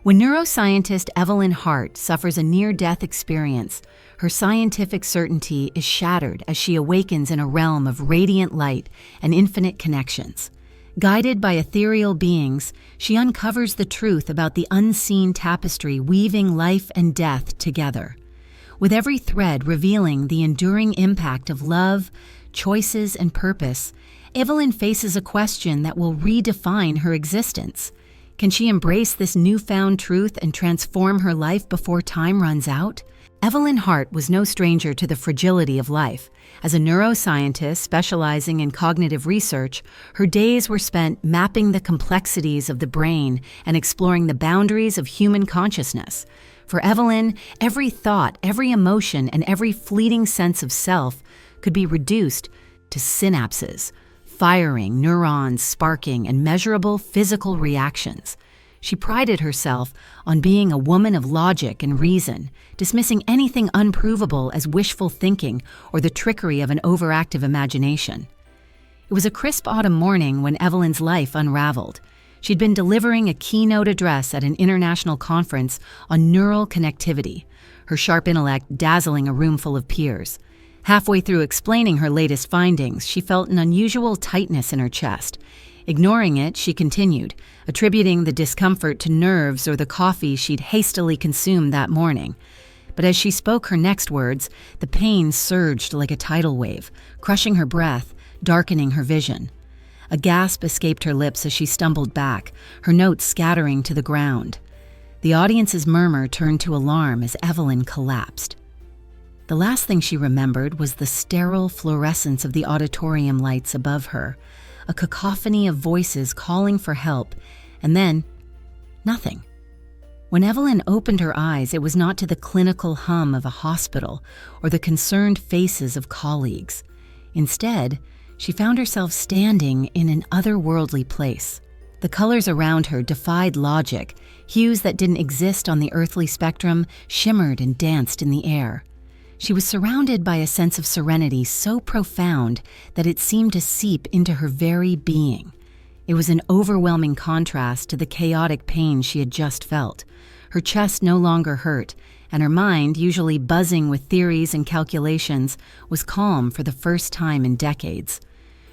When neuroscientist Evelyn Hart suffers a near-death experience, her scientific certainty is shattered as she awakens in a realm of radiant light and infinite connections. Guided by ethereal beings, she uncovers the truth about the unseen tapestry weaving life and death together. With every thread revealing the enduring impact of love, choices, and purpose, Evelyn faces a question that will redefine her existence. Can she embrace this newfound truth and transform her life before time runs out? Evelyn Hart was no stranger to the fragility of life. As a neuroscientist specializing in cognitive research, her days were spent mapping the complexities of the brain and exploring the boundaries of human consciousness. For Evelyn, every thought, every emotion, and every fleeting sense of self could be reduced to synapses, firing, neurons sparking, and measurable physical reactions. She prided herself on being a woman of logic and reason, dismissing anything unprovable as wishful thinking or the trickery of an overactive imagination. It was a crisp autumn morning when Evelyn's life unraveled. She'd been delivering a keynote address at an international conference on neural connectivity, her sharp intellect dazzling a room full of peers. Halfway through explaining her latest findings, she felt an unusual tightness in her chest. Ignoring it, she continued, attributing the discomfort to nerves or the coffee she'd hastily consumed that morning. But as she spoke her next words, the pain surged like a tidal wave, crushing her breath, darkening her vision. A gasp escaped her lips as she stumbled back, her notes scattering to the ground. The audience's murmur turned to alarm as Evelyn collapsed. The last thing she remembered was the sterile fluorescence of the auditorium lights above her, a cacophony of voices calling for help, and then nothing. When Evelyn opened her eyes, it was not to the clinical hum of a hospital or the concerned faces of colleagues. Instead, she found herself standing in an otherworldly place. The colors around her defied logic. Hues that didn't exist on the earthly spectrum shimmered and danced in the air. She was surrounded by a sense of serenity so profound that it seemed to seep into her very being. It was an overwhelming contrast to the chaotic pain she had just felt. Her chest no longer hurt, and her mind, usually buzzing with theories and calculations, was calm for the first time in decades.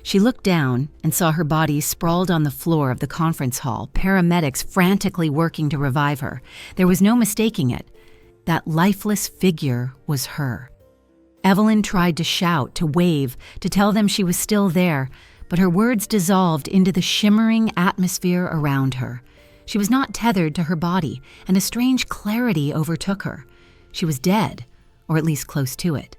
She looked down and saw her body sprawled on the floor of the conference hall, paramedics frantically working to revive her. There was no mistaking it. That lifeless figure was her. Evelyn tried to shout, to wave, to tell them she was still there, but her words dissolved into the shimmering atmosphere around her. She was not tethered to her body, and a strange clarity overtook her. She was dead, or at least close to it.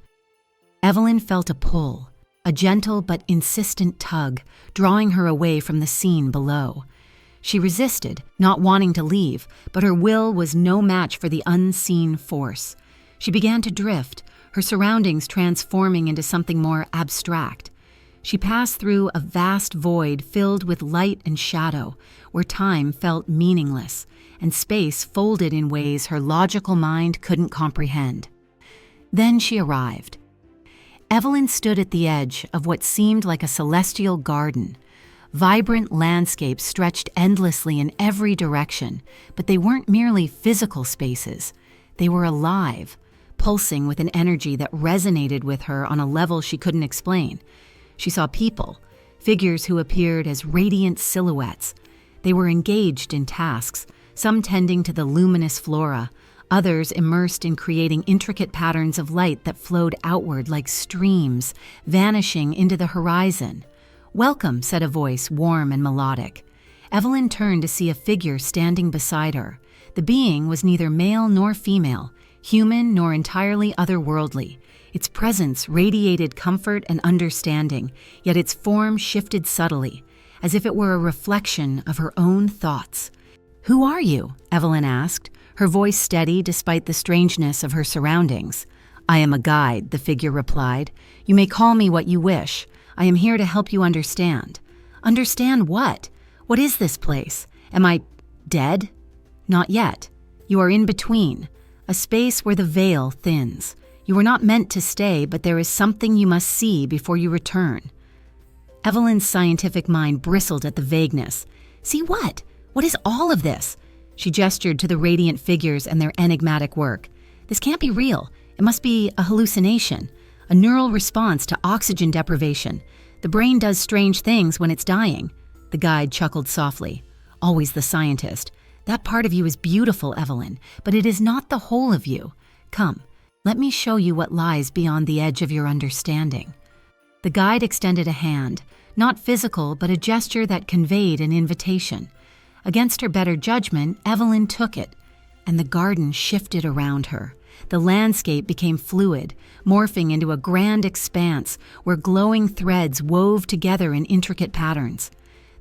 Evelyn felt a pull, a gentle but insistent tug, drawing her away from the scene below. She resisted, not wanting to leave, but her will was no match for the unseen force. She began to drift, her surroundings transforming into something more abstract. She passed through a vast void filled with light and shadow, where time felt meaningless, and space folded in ways her logical mind couldn't comprehend. Then she arrived. Evelyn stood at the edge of what seemed like a celestial garden. Vibrant landscapes stretched endlessly in every direction, but they weren't merely physical spaces. They were alive, pulsing with an energy that resonated with her on a level she couldn't explain. She saw people, figures who appeared as radiant silhouettes. They were engaged in tasks, some tending to the luminous flora, others immersed in creating intricate patterns of light that flowed outward like streams, vanishing into the horizon. "Welcome," said a voice, warm and melodic. Evelyn turned to see a figure standing beside her. The being was neither male nor female, human nor entirely otherworldly. Its presence radiated comfort and understanding, yet its form shifted subtly, as if it were a reflection of her own thoughts. "Who are you?" Evelyn asked, her voice steady despite the strangeness of her surroundings. "I am a guide," the figure replied. "You may call me what you wish. I am here to help you understand." "Understand what? What is this place? Am I dead?" "Not yet. You are in between, a space where the veil thins. You were not meant to stay, but there is something you must see before you return." Evelyn's scientific mind bristled at the vagueness. "See what? What is all of this?" She gestured to the radiant figures and their enigmatic work. "This can't be real. It must be a hallucination, a neural response to oxygen deprivation. The brain does strange things when it's dying." The guide chuckled softly. "Always the scientist. That part of you is beautiful, Evelyn, but it is not the whole of you. Come, let me show you what lies beyond the edge of your understanding." The guide extended a hand, not physical, but a gesture that conveyed an invitation. Against her better judgment, Evelyn took it, and the garden shifted around her. The landscape became fluid, morphing into a grand expanse where glowing threads wove together in intricate patterns.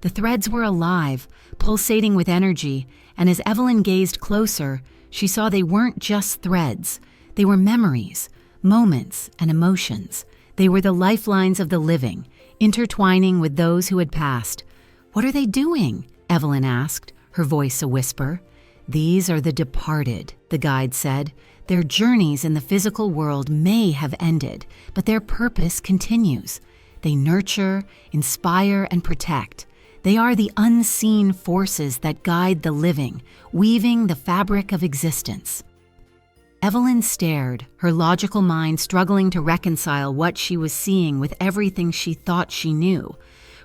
The threads were alive, pulsating with energy, and as Evelyn gazed closer, she saw they weren't just threads. They were memories, moments, and emotions. They were the lifelines of the living, intertwining with those who had passed. "What are they doing?" Evelyn asked, her voice a whisper. "These are the departed," the guide said. "Their journeys in the physical world may have ended, but their purpose continues. They nurture, inspire, and protect. They are the unseen forces that guide the living, weaving the fabric of existence." Evelyn stared, her logical mind struggling to reconcile what she was seeing with everything she thought she knew.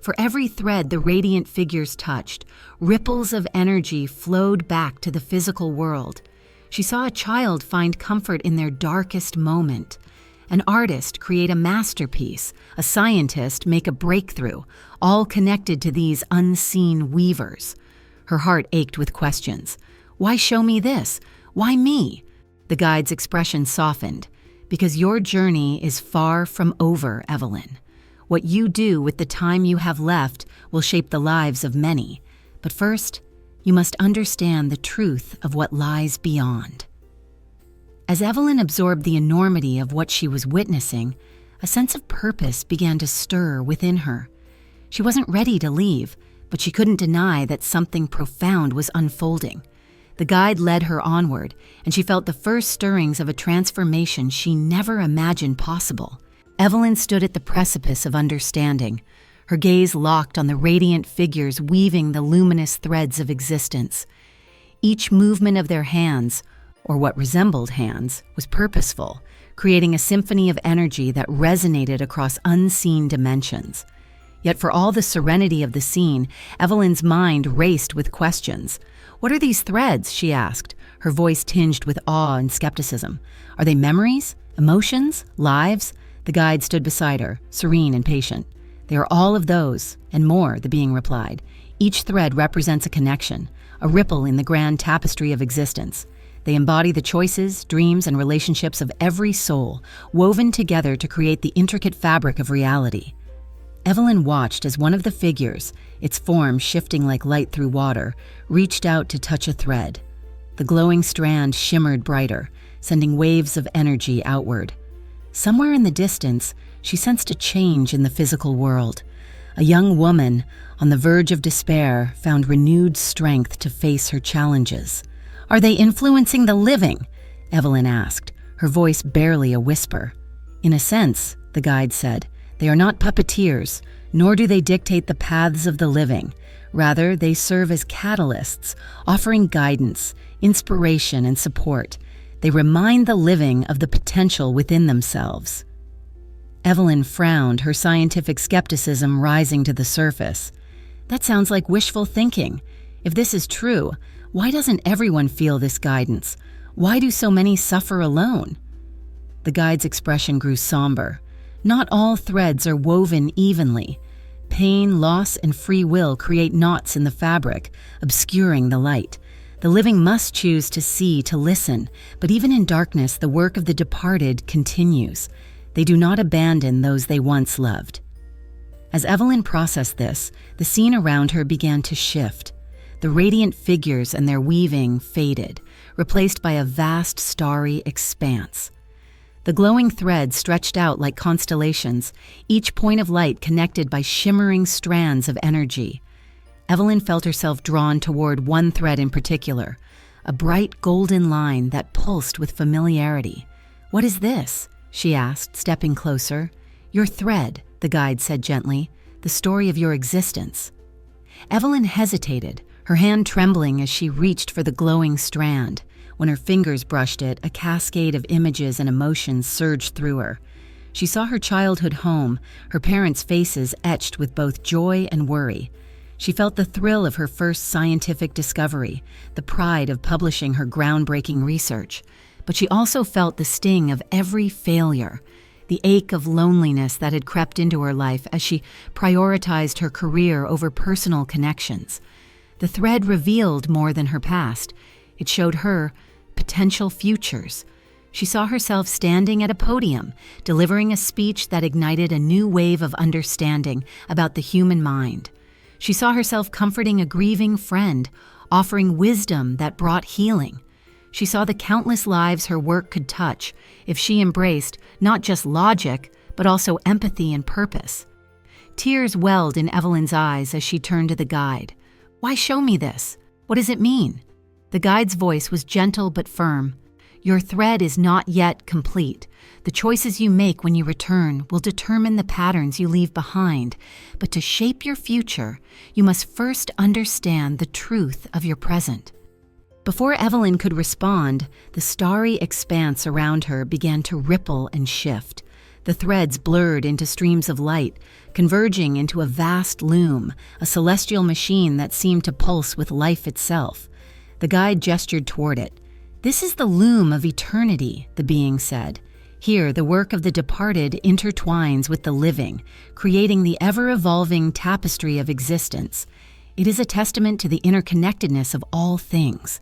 For every thread the radiant figures touched, ripples of energy flowed back to the physical world. She saw a child find comfort in their darkest moment, an artist create a masterpiece, a scientist make a breakthrough, all connected to these unseen weavers. Her heart ached with questions. Why show me this? Why me? The guide's expression softened. "Because your journey is far from over, Evelyn. What you do with the time you have left will shape the lives of many. But first, you must understand the truth of what lies beyond." As Evelyn absorbed the enormity of what she was witnessing, a sense of purpose began to stir within her. She wasn't ready to leave, but she couldn't deny that something profound was unfolding. The guide led her onward, and she felt the first stirrings of a transformation she never imagined possible. Evelyn stood at the precipice of understanding, her gaze locked on the radiant figures weaving the luminous threads of existence. Each movement of their hands, or what resembled hands, was purposeful, creating a symphony of energy that resonated across unseen dimensions. Yet for all the serenity of the scene, Evelyn's mind raced with questions. "What are these threads?" she asked, her voice tinged with awe and skepticism. "Are they memories? Emotions? Lives?" The guide stood beside her, serene and patient. "They are all of those, and more," the being replied. "Each thread represents a connection, a ripple in the grand tapestry of existence. They embody the choices, dreams, and relationships of every soul, woven together to create the intricate fabric of reality." Evelyn watched as one of the figures, its form shifting like light through water, reached out to touch a thread. The glowing strand shimmered brighter, sending waves of energy outward. Somewhere in the distance, she sensed a change in the physical world. A young woman, on the verge of despair, found renewed strength to face her challenges. "Are they influencing the living?" Evelyn asked, her voice barely a whisper. "In a sense," the guide said, "they are not puppeteers, nor do they dictate the paths of the living. Rather, they serve as catalysts, offering guidance, inspiration, and support. They remind the living of the potential within themselves." Evelyn frowned, her scientific skepticism rising to the surface. "That sounds like wishful thinking. If this is true, why doesn't everyone feel this guidance? Why do so many suffer alone?" The guide's expression grew somber. "Not all threads are woven evenly. Pain, loss, and free will create knots in the fabric, obscuring the light. The living must choose to see, to listen, but even in darkness, the work of the departed continues. They do not abandon those they once loved." As Evelyn processed this, the scene around her began to shift. The radiant figures and their weaving faded, replaced by a vast starry expanse. The glowing threads stretched out like constellations, each point of light connected by shimmering strands of energy. Evelyn felt herself drawn toward one thread in particular, a bright golden line that pulsed with familiarity. "What is this?" she asked, stepping closer. "Your thread," the guide said gently, "the story of your existence." Evelyn hesitated, her hand trembling as she reached for the glowing strand. When her fingers brushed it, a cascade of images and emotions surged through her. She saw her childhood home, her parents' faces etched with both joy and worry. She felt the thrill of her first scientific discovery, the pride of publishing her groundbreaking research. But she also felt the sting of every failure, the ache of loneliness that had crept into her life as she prioritized her career over personal connections. The thread revealed more than her past. It showed her potential futures. She saw herself standing at a podium, delivering a speech that ignited a new wave of understanding about the human mind. She saw herself comforting a grieving friend, offering wisdom that brought healing. She saw the countless lives her work could touch if she embraced not just logic, but also empathy and purpose. Tears welled in Evelyn's eyes as she turned to the guide. "Why show me this? What does it mean?" The guide's voice was gentle but firm. "Your thread is not yet complete. The choices you make when you return will determine the patterns you leave behind. But to shape your future, you must first understand the truth of your present." Before Evelyn could respond, the starry expanse around her began to ripple and shift. The threads blurred into streams of light, converging into a vast loom, a celestial machine that seemed to pulse with life itself. The guide gestured toward it. "This is the Loom of Eternity," the being said. "Here, the work of the departed intertwines with the living, creating the ever-evolving tapestry of existence. It is a testament to the interconnectedness of all things."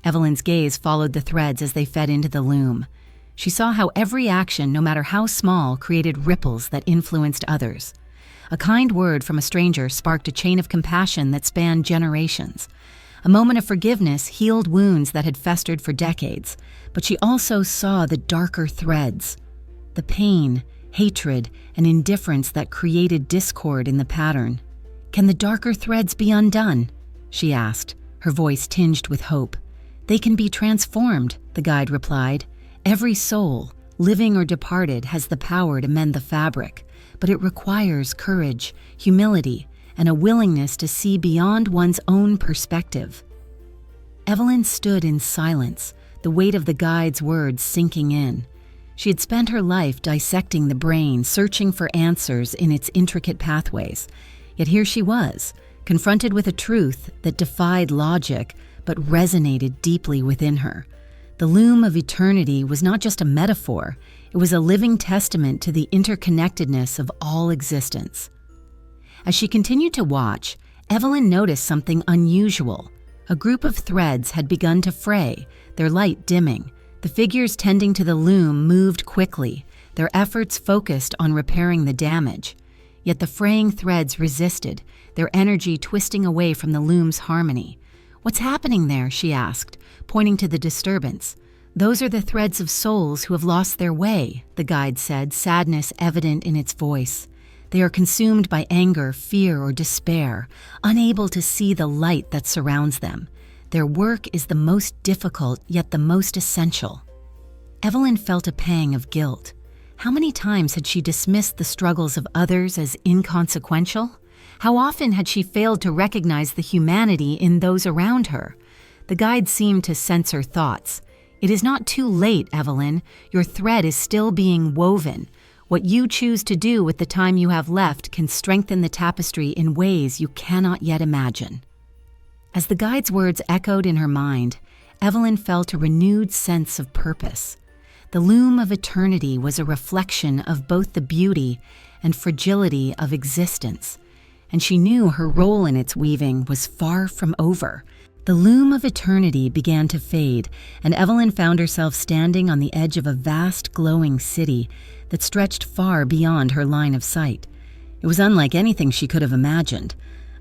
Evelyn's gaze followed the threads as they fed into the loom. She saw how every action, no matter how small, created ripples that influenced others. A kind word from a stranger sparked a chain of compassion that spanned generations. A moment of forgiveness healed wounds that had festered for decades, but she also saw the darker threads, the pain, hatred, and indifference that created discord in the pattern. "Can the darker threads be undone?" she asked, her voice tinged with hope. "They can be transformed," the guide replied. "Every soul, living or departed, has the power to mend the fabric, but it requires courage, humility, and a willingness to see beyond one's own perspective." Evelyn stood in silence, the weight of the guide's words sinking in. She had spent her life dissecting the brain, searching for answers in its intricate pathways. Yet here she was, confronted with a truth that defied logic but resonated deeply within her. The Loom of Eternity was not just a metaphor, it was a living testament to the interconnectedness of all existence. As she continued to watch, Evelyn noticed something unusual. A group of threads had begun to fray, their light dimming. The figures tending to the loom moved quickly, their efforts focused on repairing the damage. Yet the fraying threads resisted, their energy twisting away from the loom's harmony. "What's happening there?" she asked, pointing to the disturbance. "Those are the threads of souls who have lost their way," the guide said, sadness evident in its voice. "They are consumed by anger, fear, or despair, unable to see the light that surrounds them. Their work is the most difficult, yet the most essential." Evelyn felt a pang of guilt. How many times had she dismissed the struggles of others as inconsequential? How often had she failed to recognize the humanity in those around her? The guide seemed to sense her thoughts. "It is not too late, Evelyn. Your thread is still being woven. What you choose to do with the time you have left can strengthen the tapestry in ways you cannot yet imagine." As the guide's words echoed in her mind, Evelyn felt a renewed sense of purpose. The Loom of Eternity was a reflection of both the beauty and fragility of existence, and she knew her role in its weaving was far from over. The Loom of Eternity began to fade, and Evelyn found herself standing on the edge of a vast glowing city that stretched far beyond her line of sight. It was unlike anything she could have imagined,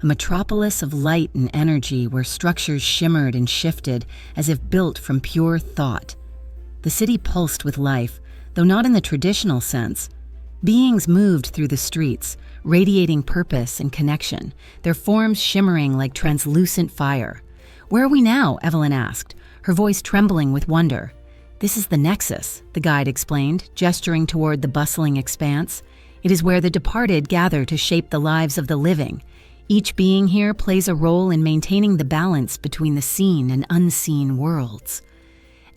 a metropolis of light and energy where structures shimmered and shifted as if built from pure thought. The city pulsed with life, though not in the traditional sense. Beings moved through the streets, radiating purpose and connection, their forms shimmering like translucent fire. "Where are we now?" Evelyn asked, her voice trembling with wonder. "This is the Nexus," the guide explained, gesturing toward the bustling expanse. "It is where the departed gather to shape the lives of the living. Each being here plays a role in maintaining the balance between the seen and unseen worlds.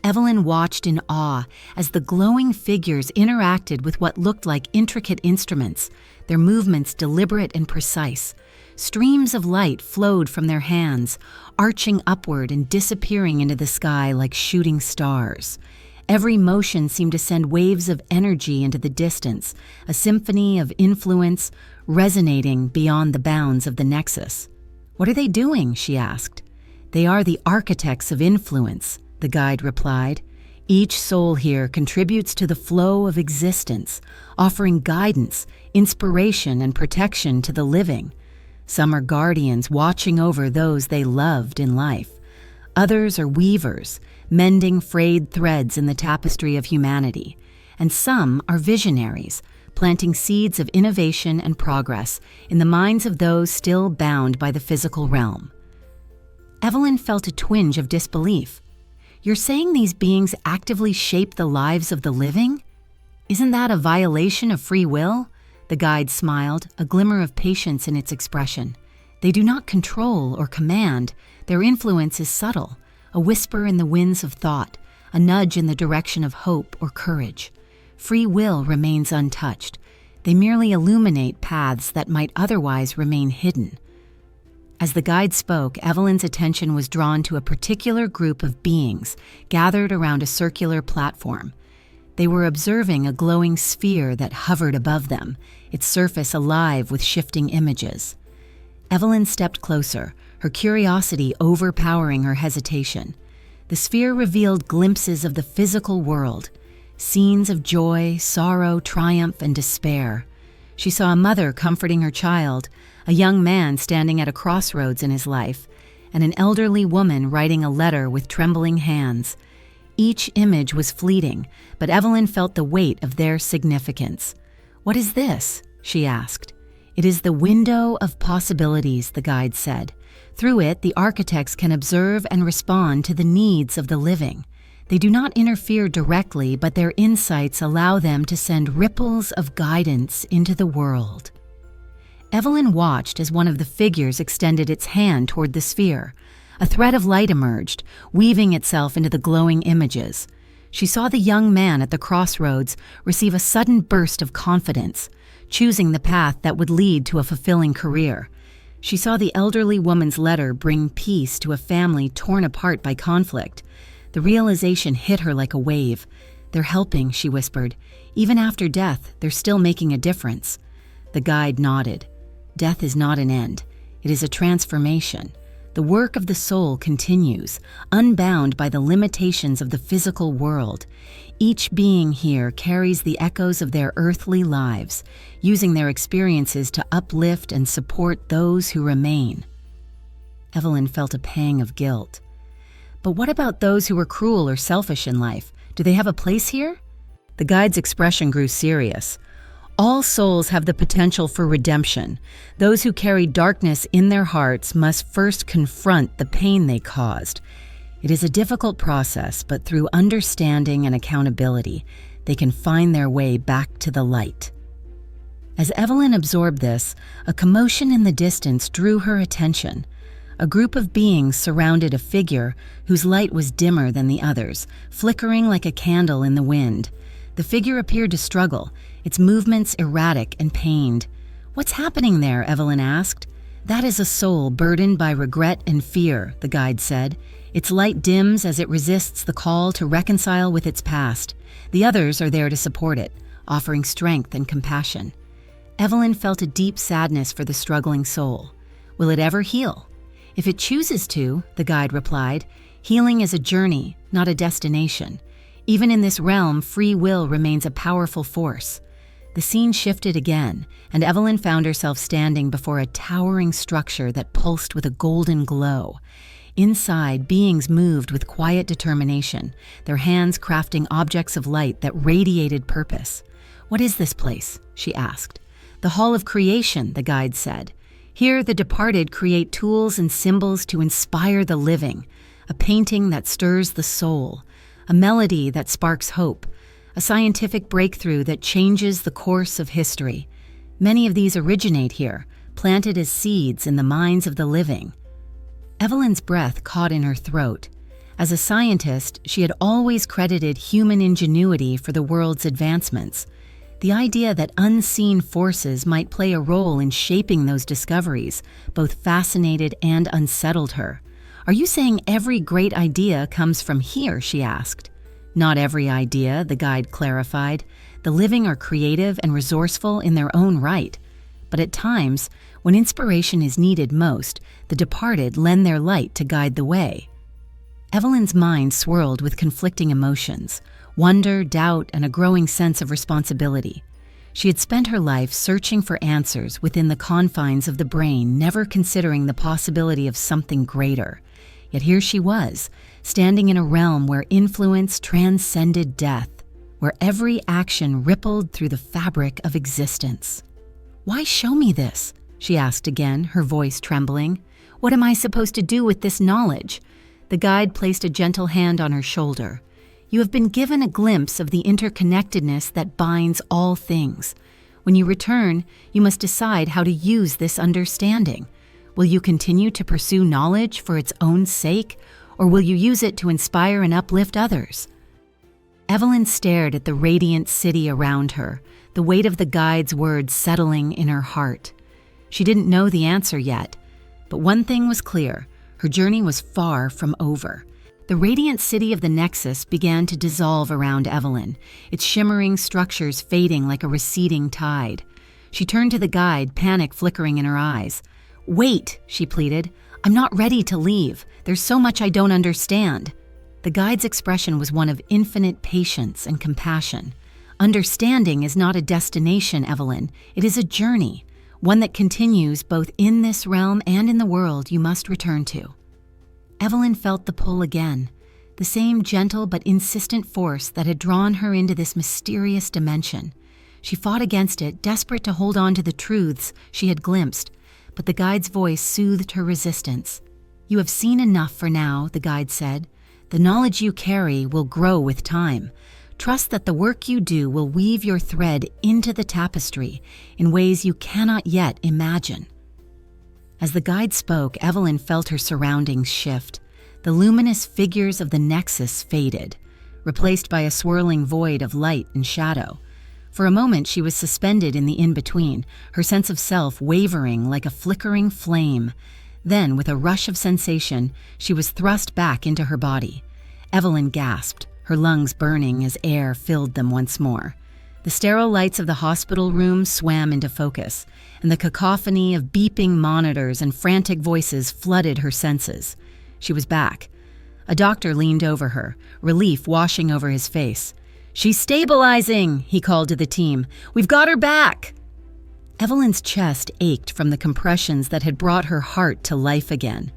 Evelyn watched in awe as the glowing figures interacted with what looked like intricate instruments, their movements deliberate and precise. Streams of light flowed from their hands, arching upward and disappearing into the sky like shooting stars. Every motion seemed to send waves of energy into the distance, a symphony of influence resonating beyond the bounds of the Nexus. "What are they doing?" she asked. "They are the architects of influence," the guide replied. "Each soul here contributes to the flow of existence, offering guidance, inspiration, and protection to the living. Some are guardians watching over those they loved in life. Others are weavers, mending frayed threads in the tapestry of humanity. And some are visionaries, planting seeds of innovation and progress in the minds of those still bound by the physical realm." Evelyn felt a twinge of disbelief. "You're saying these beings actively shape the lives of the living? Isn't that a violation of free will?" The guide smiled, a glimmer of patience in its expression. "They do not control or command. Their influence is subtle, a whisper in the winds of thought, a nudge in the direction of hope or courage. Free will remains untouched. They merely illuminate paths that might otherwise remain hidden." As the guide spoke, Evelyn's attention was drawn to a particular group of beings gathered around a circular platform. They were observing a glowing sphere that hovered above them, its surface alive with shifting images. Evelyn stepped closer, her curiosity overpowering her hesitation. The sphere revealed glimpses of the physical world, scenes of joy, sorrow, triumph, and despair. She saw a mother comforting her child, a young man standing at a crossroads in his life, and an elderly woman writing a letter with trembling hands. Each image was fleeting, but Evelyn felt the weight of their significance. "What is this?" she asked. "It is the window of possibilities," the guide said. "Through it, the architects can observe and respond to the needs of the living. They do not interfere directly, but their insights allow them to send ripples of guidance into the world." Evelyn watched as one of the figures extended its hand toward the sphere. A thread of light emerged, weaving itself into the glowing images. She saw the young man at the crossroads receive a sudden burst of confidence, choosing the path that would lead to a fulfilling career. She saw the elderly woman's letter bring peace to a family torn apart by conflict. The realization hit her like a wave. "They're helping," she whispered. "Even after death, they're still making a difference." The guide nodded. "Death is not an end. It is a transformation. The work of the soul continues, unbound by the limitations of the physical world. Each being here carries the echoes of their earthly lives, using their experiences to uplift and support those who remain." Evelyn felt a pang of guilt. "But what about those who were cruel or selfish in life? Do they have a place here?" The guide's expression grew serious. "All souls have the potential for redemption. Those who carry darkness in their hearts must first confront the pain they caused. It is a difficult process, but through understanding and accountability, they can find their way back to the light." As Evelyn absorbed this, a commotion in the distance drew her attention. A group of beings surrounded a figure whose light was dimmer than the others, flickering like a candle in the wind. The figure appeared to struggle, its movements erratic and pained. "What's happening there?" Evelyn asked. "That is a soul burdened by regret and fear," the guide said. "Its light dims as it resists the call to reconcile with its past. The others are there to support it, offering strength and compassion." Evelyn felt a deep sadness for the struggling soul. "Will it ever heal?" "If it chooses to," the guide replied. "Healing is a journey, not a destination. Even in this realm, free will remains a powerful force." The scene shifted again, and Evelyn found herself standing before a towering structure that pulsed with a golden glow. Inside, beings moved with quiet determination, their hands crafting objects of light that radiated purpose. "What is this place?" she asked. "The Hall of Creation," the guide said. "Here the departed create tools and symbols to inspire the living, a painting that stirs the soul, a melody that sparks hope, a scientific breakthrough that changes the course of history. Many of these originate here, planted as seeds in the minds of the living. Evelyn's breath caught in her throat. As a scientist, she had always credited human ingenuity for the world's advancements. The idea that unseen forces might play a role in shaping those discoveries both fascinated and unsettled her. "Are you saying every great idea comes from here?" she asked. "Not every idea," the guide clarified. "The living are creative and resourceful in their own right. But at times, when inspiration is needed most, the departed lend their light to guide the way." Evelyn's mind swirled with conflicting emotions: wonder, doubt, and a growing sense of responsibility. She had spent her life searching for answers within the confines of the brain, never considering the possibility of something greater. Yet here she was, standing in a realm where influence transcended death, where every action rippled through the fabric of existence. "Why show me this?" she asked again, her voice trembling. "What am I supposed to do with this knowledge?" The guide placed a gentle hand on her shoulder. "You have been given a glimpse of the interconnectedness that binds all things. When you return, you must decide how to use this understanding. Will you continue to pursue knowledge for its own sake, or will you use it to inspire and uplift others?" Evelyn stared at the radiant city around her, the weight of the guide's words settling in her heart. She didn't know the answer yet, but one thing was clear: her journey was far from over. The radiant city of the Nexus began to dissolve around Evelyn, its shimmering structures fading like a receding tide. She turned to the guide, panic flickering in her eyes. "Wait," she pleaded. "I'm not ready to leave. There's so much I don't understand." The guide's expression was one of infinite patience and compassion. "Understanding is not a destination, Evelyn. It is a journey, one that continues both in this realm and in the world you must return to." Evelyn felt the pull again, the same gentle but insistent force that had drawn her into this mysterious dimension. She fought against it, desperate to hold on to the truths she had glimpsed, but the guide's voice soothed her resistance. "You have seen enough for now," the guide said. "The knowledge you carry will grow with time. Trust that the work you do will weave your thread into the tapestry in ways you cannot yet imagine." As the guide spoke, Evelyn felt her surroundings shift. The luminous figures of the Nexus faded, replaced by a swirling void of light and shadow. For a moment, she was suspended in the in-between, her sense of self wavering like a flickering flame. Then, with a rush of sensation, she was thrust back into her body. Evelyn gasped, her lungs burning as air filled them once more. The sterile lights of the hospital room swam into focus, and the cacophony of beeping monitors and frantic voices flooded her senses. She was back. A doctor leaned over her, relief washing over his face. "She's stabilizing," he called to the team. "We've got her back." Evelyn's chest ached from the compressions that had brought her heart to life again.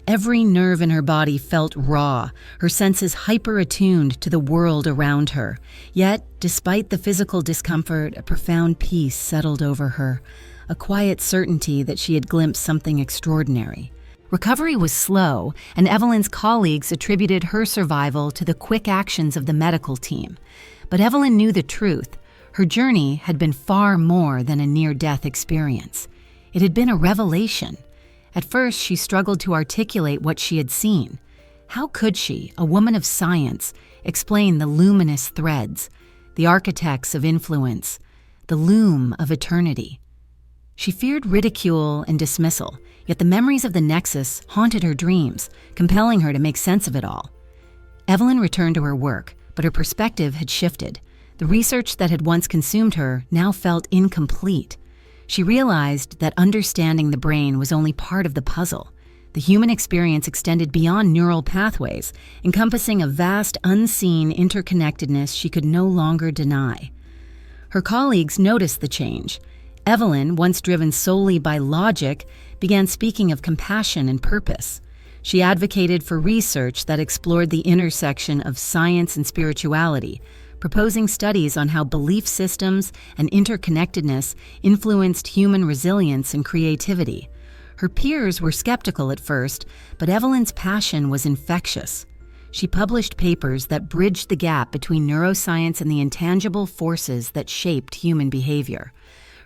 Every nerve in her body felt raw, her senses hyper-attuned to the world around her. Yet, despite the physical discomfort, a profound peace settled over her, a quiet certainty that she had glimpsed something extraordinary. Recovery was slow, and Evelyn's colleagues attributed her survival to the quick actions of the medical team. But Evelyn knew the truth. Her journey had been far more than a near-death experience. It had been a revelation. At first, she struggled to articulate what she had seen. How could she, a woman of science, explain the luminous threads, the architects of influence, the loom of eternity? She feared ridicule and dismissal, yet the memories of the Nexus haunted her dreams, compelling her to make sense of it all. Evelyn returned to her work, but her perspective had shifted. The research that had once consumed her now felt incomplete. She realized that understanding the brain was only part of the puzzle. The human experience extended beyond neural pathways, encompassing a vast, unseen interconnectedness she could no longer deny. Her colleagues noticed the change. Evelyn, once driven solely by logic, began speaking of compassion and purpose. She advocated for research that explored the intersection of science and spirituality, proposing studies on how belief systems and interconnectedness influenced human resilience and creativity. Her peers were skeptical at first, but Evelyn's passion was infectious. She published papers that bridged the gap between neuroscience and the intangible forces that shaped human behavior.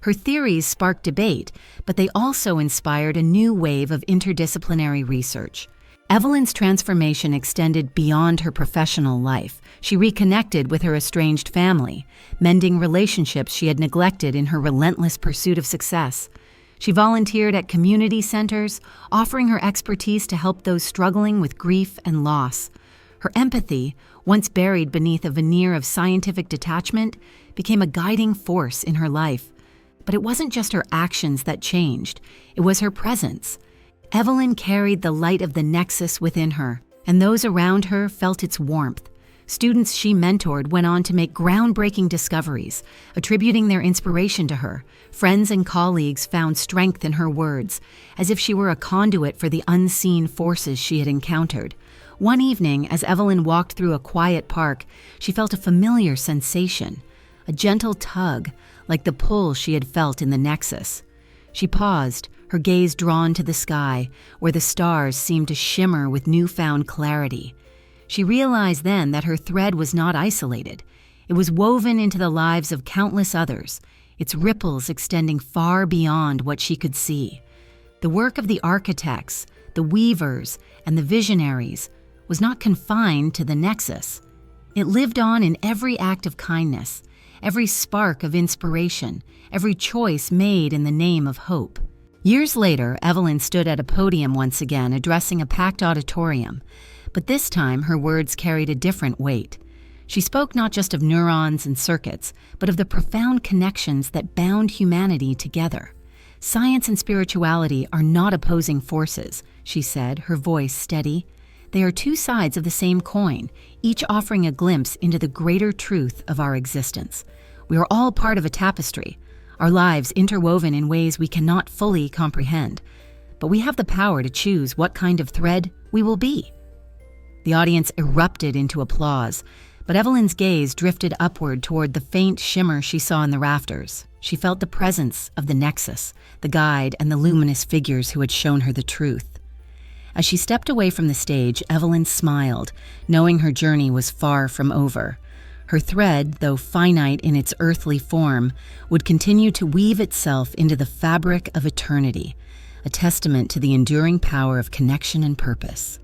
Her theories sparked debate, but they also inspired a new wave of interdisciplinary research. Evelyn's transformation extended beyond her professional life. She reconnected with her estranged family, mending relationships she had neglected in her relentless pursuit of success. She volunteered at community centers, offering her expertise to help those struggling with grief and loss. Her empathy, once buried beneath a veneer of scientific detachment, became a guiding force in her life. But it wasn't just her actions that changed, it was her presence. Evelyn carried the light of the Nexus within her, and those around her felt its warmth. Students she mentored went on to make groundbreaking discoveries, attributing their inspiration to her. Friends and colleagues found strength in her words, as if she were a conduit for the unseen forces she had encountered. One evening, as Evelyn walked through a quiet park, she felt a familiar sensation, a gentle tug, like the pull she had felt in the Nexus. She paused, her gaze drawn to the sky, where the stars seemed to shimmer with newfound clarity. She realized then that her thread was not isolated. It was woven into the lives of countless others, its ripples extending far beyond what she could see. The work of the architects, the weavers, and the visionaries was not confined to the Nexus. It lived on in every act of kindness, every spark of inspiration, every choice made in the name of hope. Years later, Evelyn stood at a podium once again, addressing a packed auditorium. But this time, her words carried a different weight. She spoke not just of neurons and circuits, but of the profound connections that bound humanity together. Science and spirituality are not opposing forces, she said, her voice steady. They are two sides of the same coin, each offering a glimpse into the greater truth of our existence. We are all part of a tapestry, our lives interwoven in ways we cannot fully comprehend. But we have the power to choose what kind of thread we will be. The audience erupted into applause, but Evelyn's gaze drifted upward toward the faint shimmer she saw in the rafters. She felt the presence of the Nexus, the guide, and the luminous figures who had shown her the truth. As she stepped away from the stage, Evelyn smiled, knowing her journey was far from over. Her thread, though finite in its earthly form, would continue to weave itself into the fabric of eternity, a testament to the enduring power of connection and purpose.